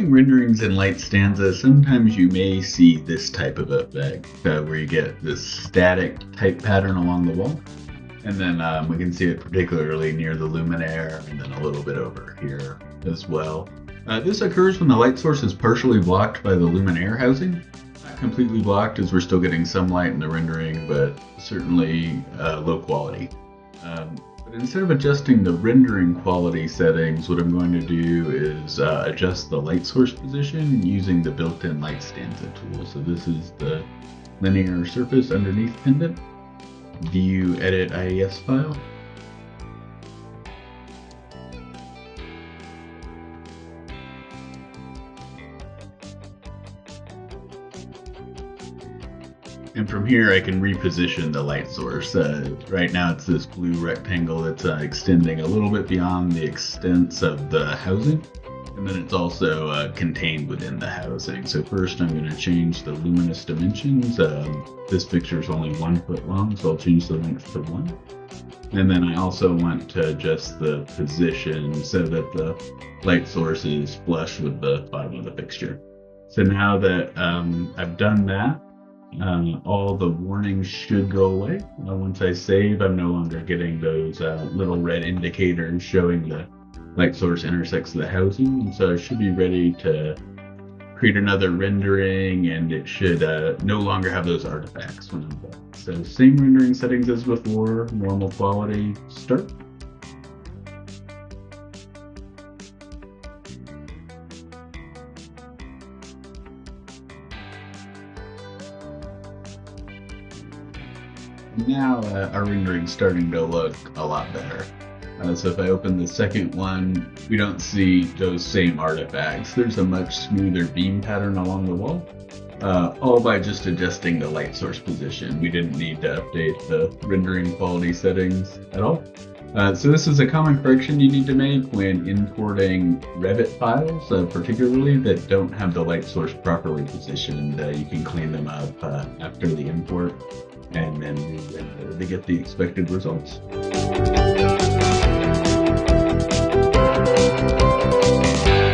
doing renderings in light stanza, sometimes you may see this type of effect where you get this static type pattern along the wall. And then we can see it particularly near the luminaire and then a little bit over here as well. This occurs when the light source is partially blocked by the luminaire housing. Not completely blocked as we're still getting some light in the rendering, but certainly low quality. But instead of adjusting the rendering quality settings, what I'm going to do is adjust the light source position using the built-in light stanza tool. So this is the linear surface underneath pendant. View edit IES file. And from here I can reposition the light source. Right now it's this blue rectangle that's extending a little bit beyond the extents of the housing. And then it's also contained within the housing. So first I'm going to change the luminous dimensions. This picture is only 1 foot long, so I'll change the length to 1. And then I also want to adjust the position so that the light source is flush with the bottom of the fixture. So now that I've done that, all the warnings should go away. Once I save, I'm no longer getting those little red indicators showing the light source intersects the housing, and so I should be ready to create another rendering, and it should no longer have those artifacts when I'm done. So same rendering settings as before, normal quality, start. Now our rendering's starting to look a lot better. So if I open the second one, we don't see those same artifacts. There's a much smoother beam pattern along the wall, all by just adjusting the light source position. We didn't need to update the rendering quality settings at all. So this is a common correction you need to make when importing Revit files, particularly that don't have the light source properly positioned. You can clean them up after the import and then re-render to get the expected results.